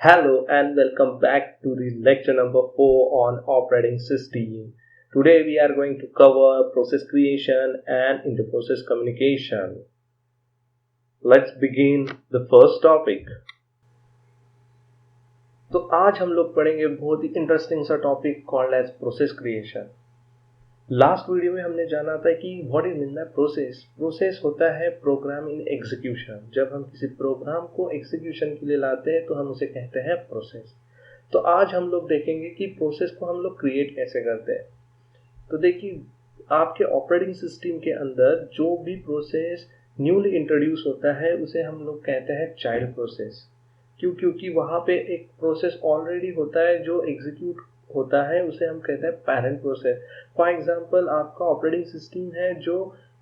Hello and welcome back to the lecture number 4 on operating system. Today we are going to cover process creation and interprocess communication. Let's begin the first topic. तो आज हम लोग पढ़ेंगे बहुत ही interesting सा topic called as process creation. Last video में हमने जाना था कि what is mean by process. Process होता है प्रोग्राम इन एग्जीक्यूशन। जब हम किसी प्रोग्राम को एग्जीक्यूशन के लिए लाते हैं तो हम उसे कहते हैं प्रोसेस। तो आज हम लोग देखेंगे कि प्रोसेस को हम लोग क्रिएट कैसे करते हैं। तो देखिए, आपके ऑपरेटिंग सिस्टम के अंदर जो भी प्रोसेस न्यूली इंट्रोड्यूस होता है उसे हम लोग कहते हैं चाइल्ड प्रोसेस। क्योंकि वहां पे एक प्रोसेस ऑलरेडी होता है जो एग्जीक्यूट होता है, उसे हम कहते हैं पेरेंट प्रोसेस। फॉर एग्जांपल, आपका ऑपरेटिंग सिस्टम है जो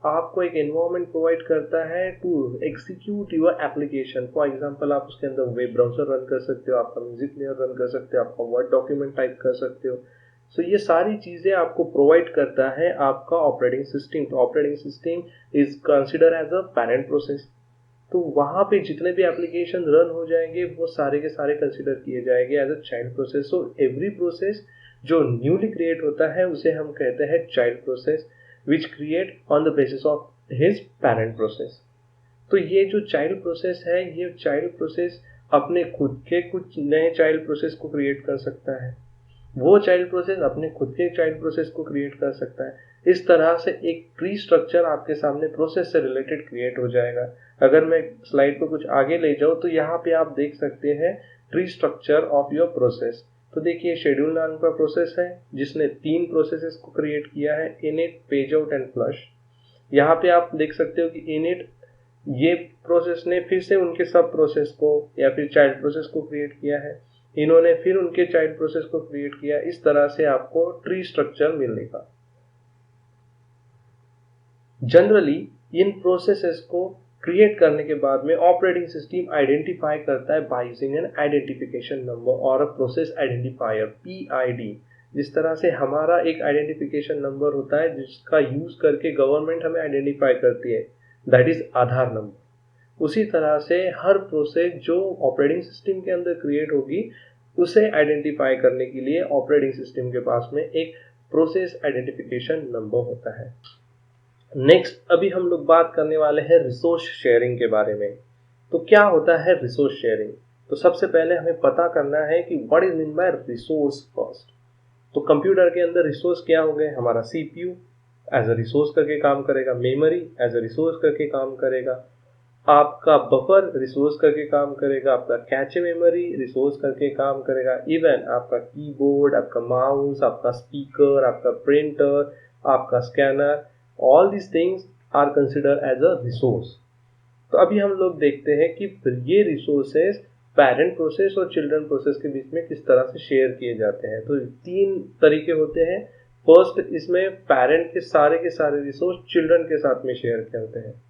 आपको एक एनवायरनमेंट प्रोवाइड करता है to execute your application. For example, आप उसके अंदर वेब ब्राउजर रन कर सकते हो, आपका म्यूजिक प्लेयर रन कर सकते हो, आपका वर्ड डॉक्यूमेंट टाइप कर सकते हो। सो ये सारी चीजें आपको प्रोवाइड करता है आपका ऑपरेटिंग सिस्टम। तो operating system is consider as a parent process. तो वहां पे जितने भी एप्लीकेशन रन हो जाएंगे वो सारे के सारे कंसिडर किए जाएंगे as a child process. So every process जो न्यूली क्रिएट होता है उसे हम कहते हैं child process, which create on the basis of his parent process. तो ये जो चाइल्ड प्रोसेस है, ये चाइल्ड प्रोसेस अपने खुद के कुछ नए चाइल्ड प्रोसेस को क्रिएट कर सकता है, वो चाइल्ड प्रोसेस अपने खुद के चाइल्ड प्रोसेस को क्रिएट कर सकता है। इस तरह से एक ट्री स्ट्रक्चर आपके सामने प्रोसेस से रिलेटेड क्रिएट हो जाएगा। अगर मैं स्लाइड को कुछ आगे ले जाऊं तो यहाँ पे आप देख सकते हैं tree structure of your process. तो देखिए, शेड्यूल नाम का प्रोसेस है जिसने 3 प्रोसेसेस को क्रिएट किया है, init, page out and flush. यहाँ पे आप देख सकते हो कि इनिट ये प्रोसेस ने फिर से उनके सब प्रोसेस को या फिर चाइल्ड प्रोसेस को क्रिएट किया है, इन्होंने फिर उनके चाइल्ड प्रोसेस को क्रिएट किया। इस तरह से आपको ट्री स्ट्रक्चर मिलेगा। जनरली इन प्रोसेसेस को क्रिएट करने के बाद में ऑपरेटिंग सिस्टम आइडेंटिफाई करता है by using N identification number और अ प्रोसेस आइडेंटिफायर, पीआईडी। जिस तरह से हमारा एक आइडेंटिफिकेशन नंबर होता है जिसका यूज करके गवर्नमेंट हमें आइडेंटिफाई करती है, दैट इज आधार नंबर। उसी तरह से हर प्रोसेस जो ऑपरेटिंग सिस्टम के अंदर क्रिएट होगी उसे आइडेंटिफाई करने के लिए ऑपरेटिंग सिस्टम के पास में एक प्रोसेस आइडेंटिफिकेशन नंबर होता है। नेक्स्ट, अभी हम लोग बात करने वाले हैं रिसोर्स शेयरिंग के बारे में। तो क्या होता है रिसोर्स शेयरिंग? तो सबसे पहले हमें पता करना है कि what is mean bye resource first. तो कंप्यूटर के अंदर रिसोर्स क्या हो गए? हमारा सीपीयू एज अ रिसोर्स करके काम करेगा, मेमोरी एज अ रिसोर्स करके काम करेगा, आपका बफर रिसोर्स करके काम करेगा, आपका कैचे मेमोरी रिसोर्स करके काम करेगा, इवन आपका कीबोर्ड, आपका माउस, आपका स्पीकर, आपका प्रिंटर, आपका scanner, all these things are consider as a resource. तो अभी हम लोग देखते हैं कि ये रिसोर्सेस पेरेंट प्रोसेस और चिल्ड्रन प्रोसेस के बीच में किस तरह से शेयर किए जाते हैं। तो 3 तरीके होते हैं। फर्स्ट, इसमें पेरेंट के सारे रिसोर्स चिल्ड्रन के साथ में शेयर करते हैं।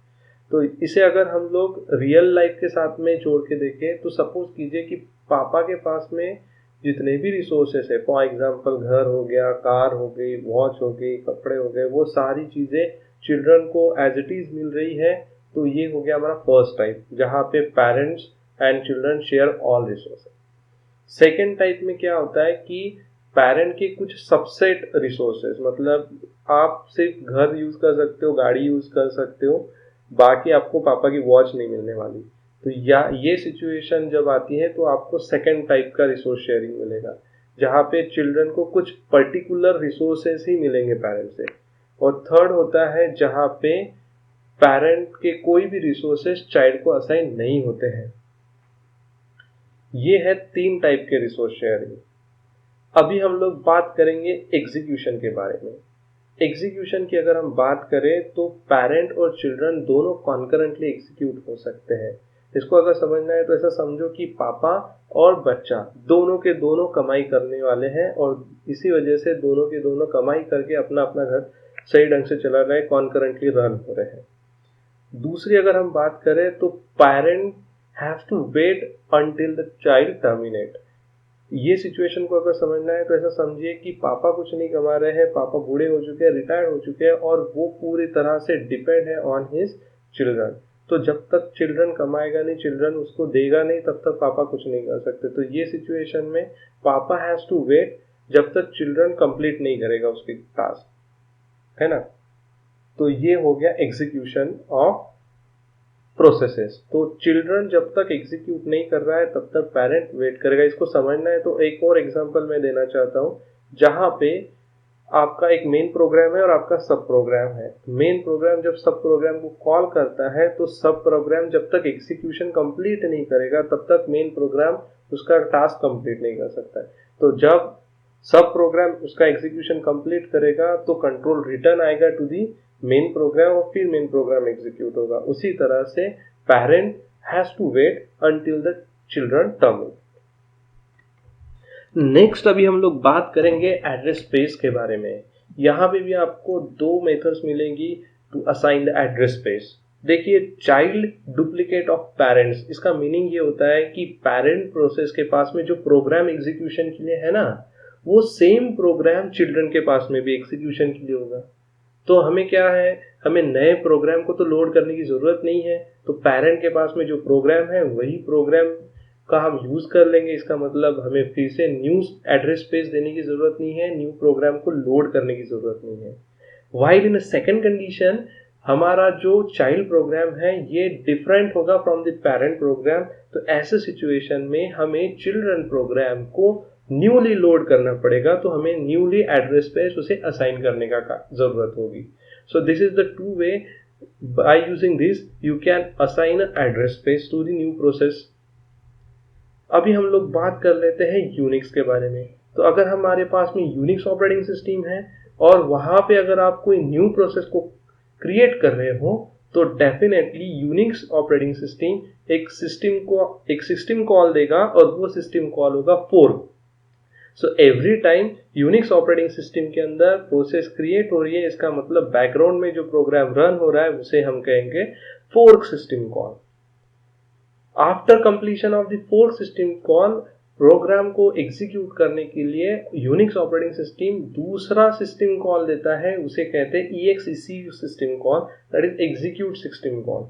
तो इसे अगर हम लोग रियल लाइफ के साथ में जोड़ के देखें तो सपोज कीजिए कि पापा के पास में जितने भी रिसोर्सेस है, फॉर एग्जांपल घर हो गया, कार हो गई, वॉच हो गई, कपड़े हो गए, वो सारी चीज़ें चिल्ड्रन को एज इट इज मिल रही है। तो ये हो गया हमारा फर्स्ट टाइप, जहाँ पे parents and children share all resources. Second type में क्या होता है कि पेरेंट के कुछ सबसेट रिसोर्सेस, मतलब आप सिर्फ घर यूज कर सकते हो, गाड़ी यूज कर सकते हो, बाकी आपको पापा की वॉच नहीं मिलने वाली। तो या ये सिचुएशन जब आती है तो आपको सेकेंड टाइप का रिसोर्स शेयरिंग मिलेगा, जहाँ पे चिल्ड्रन को कुछ पर्टिकुलर रिसोर्सेस ही मिलेंगे पेरेंट से। और थर्ड होता है जहाँ पे पेरेंट के कोई भी रिसोर्सेस चाइल्ड को असाइन नहीं होते हैं। ये है 3 टाइप के रिसोर्स शेयरिंग। अभी हम लोग बात करेंगे एग्जीक्यूशन के बारे में। एग्जीक्यूशन की अगर हम बात करें तो पेरेंट और चिल्ड्रन दोनों कॉन्करेंटली एग्जीक्यूट हो सकते हैं। इसको अगर समझना है तो ऐसा समझो कि पापा और बच्चा दोनों के दोनों कमाई करने वाले हैं और इसी वजह से दोनों के दोनों कमाई करके अपना अपना घर सही ढंग से चला रहे, कॉन्करेंटली रन हो रहे हैं। दूसरी अगर हम बात करें तो parent have to wait until the child terminate. ये सिचुएशन को अगर समझना है तो ऐसा समझिए कि पापा कुछ नहीं कमा रहे हैं, पापा बूढ़े हो चुके हैं, रिटायर्ड हो चुके हैं और वो पूरी तरह से डिपेंड है ऑन हिज चिल्ड्रन। तो जब तक चिल्ड्रन कमाएगा नहीं, चिल्ड्रन उसको देगा नहीं, तब तक पापा कुछ नहीं कर सकते। तो ये सिचुएशन में पापा हैज टू वेट जब तक चिल्ड्रन कंप्लीट नहीं करेगा उसकी टास्क, है ना। तो ये हो गया एग्जीक्यूशन ऑफ प्रोसेसेस। तो चिल्ड्रन जब तक एग्जीक्यूट नहीं कर रहा है तब तक पेरेंट वेट करेगा। इसको समझना है तो एक और एग्जांपल मैं देना चाहता हूँ, जहां पे आपका एक मेन प्रोग्राम है और आपका सब प्रोग्राम है। मेन प्रोग्राम जब सब प्रोग्राम को कॉल करता है तो सब प्रोग्राम जब तक एग्जीक्यूशन कंप्लीट नहीं करेगा तब तक मेन प्रोग्राम उसका टास्क कंप्लीट नहीं कर सकता है। तो जब सब प्रोग्राम उसका एग्जीक्यूशन कंप्लीट करेगा तो कंट्रोल रिटर्न आएगा टू दी मेन प्रोग्राम और फिर मेन प्रोग्राम एग्जीक्यूट होगा। उसी तरह से parent has to wait until the children terminate. Next अभी हम लोग बात करेंगे एड्रेस स्पेस के बारे में। यहाँ पे भी आपको दो मेथड्स मिलेंगी to assign the address space. देखिए, चाइल्ड डुप्लीकेट ऑफ पेरेंट्स, इसका मीनिंग ये होता है कि पेरेंट प्रोसेस के पास में जो प्रोग्राम एग्जीक्यूशन के लिए है ना, वो सेम प्रोग्राम चिल्ड्रन के पास में भी एग्जीक्यूशन के लिए होगा। तो हमें क्या है, हमें नए प्रोग्राम को तो लोड करने की जरूरत नहीं है। तो पेरेंट के पास में जो प्रोग्राम है वही प्रोग्राम का हम यूज कर लेंगे। इसका मतलब हमें फिर से न्यू एड्रेस स्पेस देने की जरूरत नहीं है, न्यू प्रोग्राम को लोड करने की जरूरत नहीं है। व्हाइल इन सेकंड कंडीशन, हमारा जो चाइल्ड प्रोग्राम है ये डिफरेंट होगा फ्रॉम द पेरेंट प्रोग्राम। तो ऐसे सिचुएशन में हमें चिल्ड्रन प्रोग्राम को न्यूली लोड करना पड़ेगा, तो हमें न्यूली एड्रेस स्पेस उसे असाइन करने का जरूरत होगी। So this is the two way, by using this you can assign address space to the new process. अभी हम लोग बात कर लेते हैं यूनिक्स के बारे में। तो अगर हमारे पास में यूनिक्स ऑपरेटिंग सिस्टम है और वहां पे अगर आप कोई न्यू प्रोसेस को क्रिएट कर रहे हो तो डेफिनेटली यूनिक्स ऑपरेटिंग सिस्टम एक सिस्टम कॉल देगा और वो सिस्टम कॉल होगा fork. So every time Unix operating system के अंदर प्रोसेस क्रिएट हो रही है, इसका मतलब बैकग्राउंड में जो प्रोग्राम रन हो रहा है उसे हम कहेंगे fork system call. After completion of the fork system call, program को एग्जीक्यूट करने के लिए यूनिक्स ऑपरेटिंग सिस्टम दूसरा सिस्टम कॉल देता है, उसे कहते हैं EXEC system call, that is execute system call.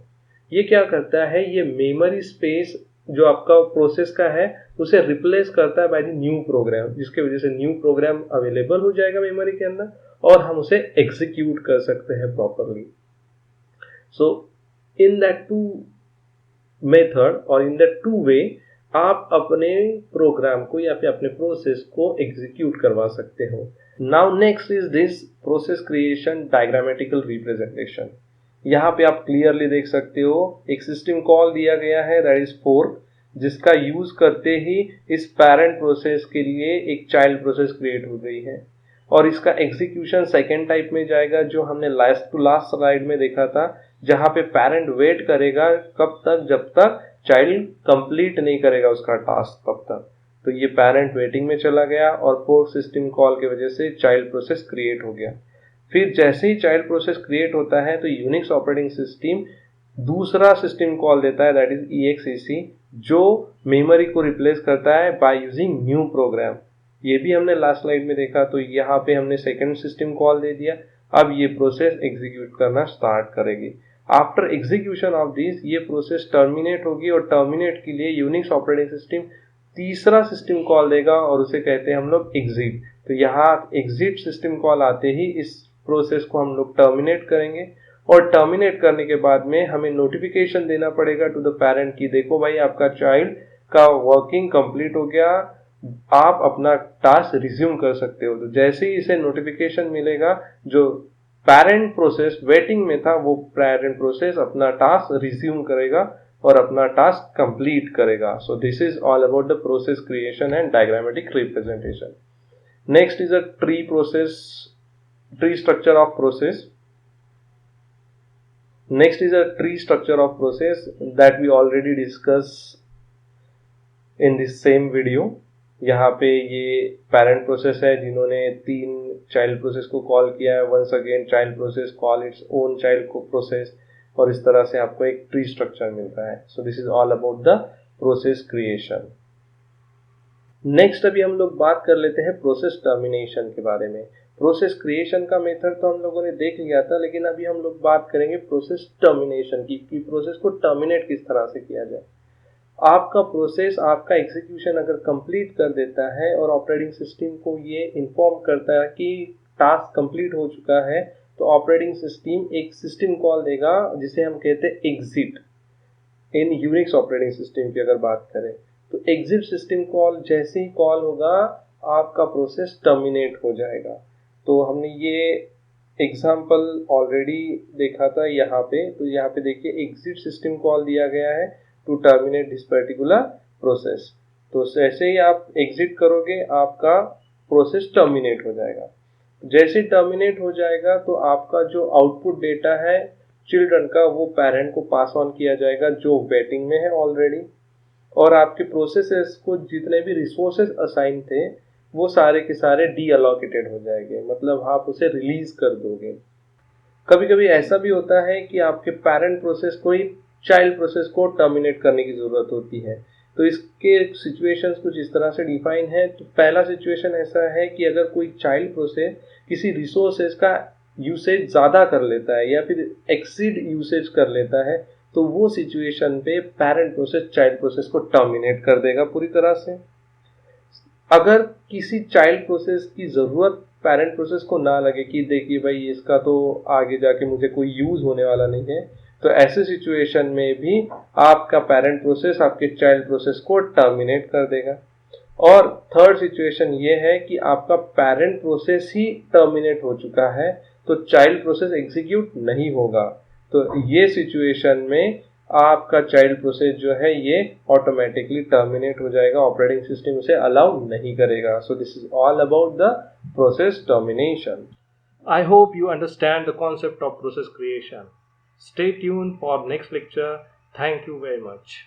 ये क्या करता है, ये मेमोरी स्पेस जो आपका प्रोसेस का है उसे रिप्लेस करता है बाय द न्यू प्रोग्राम, जिसके वजह से न्यू प्रोग्राम अवेलेबल हो जाएगा मेमोरी के अंदर और हम उसे एग्जीक्यूट कर सकते हैं properly. So in that two method और इन दैट टू वे आप अपने प्रोग्राम को या फिर अपने प्रोसेस को एग्जीक्यूट करवा सकते हो। Now next is this process creation diagrammatical representation. यहाँ पे आप क्लियरली देख सकते हो एक सिस्टम कॉल दिया गया है दैट इज फोर्क, जिसका यूज करते ही इस पेरेंट प्रोसेस के लिए एक चाइल्ड प्रोसेस क्रिएट हो गई है और इसका एग्जीक्यूशन सेकेंड टाइप में जाएगा जो हमने लास्ट टू लास्ट स्लाइड में देखा था, जहां पे पेरेंट वेट करेगा कब तक, जब तक चाइल्ड कंप्लीट नहीं करेगा उसका टास्क तब तक। तो ये पेरेंट वेटिंग में चला गया और फोर्क सिस्टम कॉल की वजह से चाइल्ड प्रोसेस क्रिएट हो गया। फिर जैसे ही चाइल्ड प्रोसेस क्रिएट होता है तो यूनिक्स ऑपरेटिंग सिस्टम दूसरा सिस्टम कॉल देता है दैट इज EXEC, जो मेमोरी को रिप्लेस करता है बाय यूजिंग न्यू प्रोग्राम। ये भी हमने लास्ट स्लाइड में देखा। तो यहाँ पे हमने सेकंड सिस्टम कॉल दे दिया, अब ये प्रोसेस एग्जीक्यूट करना स्टार्ट करेगी। आफ्टर एग्जीक्यूशन ऑफ दिस ये प्रोसेस टर्मिनेट होगी और टर्मिनेट के लिए यूनिक्स ऑपरेटिंग सिस्टम तीसरा सिस्टम कॉल देगा और उसे कहते हैं हम लोग एग्जिट। तो यहाँ एग्जिट सिस्टम कॉल आते ही इस प्रोसेस को हम लोग टर्मिनेट करेंगे और टर्मिनेट करने के बाद में हमें नोटिफिकेशन देना पड़ेगा टू द पेरेंट की देखो भाई आपका चाइल्ड का वर्किंग कंप्लीट हो गया, आप अपना टास्क रिज्यूम कर सकते हो। तो जैसे ही इसे नोटिफिकेशन मिलेगा, जो पेरेंट प्रोसेस वेटिंग में था वो पेरेंट प्रोसेस अपना टास्क रिज्यूम करेगा और अपना टास्क कंप्लीट करेगा। सो this is all about the process creation and diagrammatic representation. Next is a tree structure of process. Next is a tree structure of process that we already discussed in this same video. यहाँ पे ये parent process है जिन्होंने 3 child process को call किया है। Once again child process call its own child को process और इस तरह से आपको एक ट्री स्ट्रक्चर मिलता है। सो this is all about the process creation. Next अभी हम लोग बात कर लेते हैं प्रोसेस टर्मिनेशन के बारे में। प्रोसेस क्रिएशन का मेथड तो हम लोगों ने देख लिया था, लेकिन अभी हम लोग बात करेंगे प्रोसेस टर्मिनेशन की, कि प्रोसेस को टर्मिनेट किस तरह से किया जाए। आपका प्रोसेस, आपका एग्जीक्यूशन अगर कंप्लीट कर देता है और ऑपरेटिंग सिस्टम को ये इन्फॉर्म करता है कि टास्क कंप्लीट हो चुका है, तो ऑपरेटिंग सिस्टम एक सिस्टम कॉल देगा जिसे हम कहते हैं एग्जिट। इन यूनिक्स ऑपरेटिंग सिस्टम की अगर बात करें तो एग्जिट सिस्टम कॉल जैसे ही कॉल होगा आपका प्रोसेस टर्मिनेट हो जाएगा। तो हमने ये एग्जाम्पल ऑलरेडी देखा था यहाँ पे। तो यहाँ पे देखिए एग्जिट सिस्टम कॉल दिया गया है to terminate this particular process. तो जैसे ही आप एग्जिट करोगे आपका प्रोसेस टर्मिनेट हो जाएगा। जैसे टर्मिनेट हो जाएगा तो आपका जो आउटपुट डेटा है चिल्ड्रन का, वो पेरेंट को पास ऑन किया जाएगा जो वेटिंग में है ऑलरेडी, और आपके प्रोसेसेस को जितने भी रिसोर्सेज असाइन थे वो सारे के सारे डी अलोकेटेड हो जाएंगे, मतलब आप उसे रिलीज कर दोगे। कभी कभी ऐसा भी होता है कि आपके पेरेंट प्रोसेस को ही चाइल्ड प्रोसेस को टर्मिनेट करने की जरूरत होती है। तो इसके सिचुएशंस कुछ इस तरह से डिफाइन है। तो पहला सिचुएशन ऐसा है कि अगर कोई चाइल्ड प्रोसेस किसी रिसोर्सेज का यूसेज ज़्यादा कर लेता है या फिर एक्सीड यूसेज कर लेता है, तो वो सिचुएशन पे पेरेंट प्रोसेस चाइल्ड प्रोसेस को टर्मिनेट कर देगा पूरी तरह से। अगर किसी चाइल्ड प्रोसेस की ज़रूरत पेरेंट प्रोसेस को ना लगे कि देखिए भाई इसका तो आगे जाके मुझे कोई यूज़ होने वाला नहीं है, तो ऐसे सिचुएशन में भी आपका पेरेंट प्रोसेस आपके चाइल्ड प्रोसेस को टर्मिनेट कर देगा। और थर्ड सिचुएशन ये है कि आपका पेरेंट प्रोसेस ही टर्मिनेट हो चुका है तो चाइल्ड प्रोसेस एग्जीक्यूट नहीं होगा। तो ये सिचुएशन में आपका चाइल्ड प्रोसेस जो है ये ऑटोमेटिकली टर्मिनेट हो जाएगा, ऑपरेटिंग सिस्टम उसे अलाउ नहीं करेगा। सो this is all about the process termination. I hope you understand the concept of process creation. Stay tuned for next lecture. Thank you very much.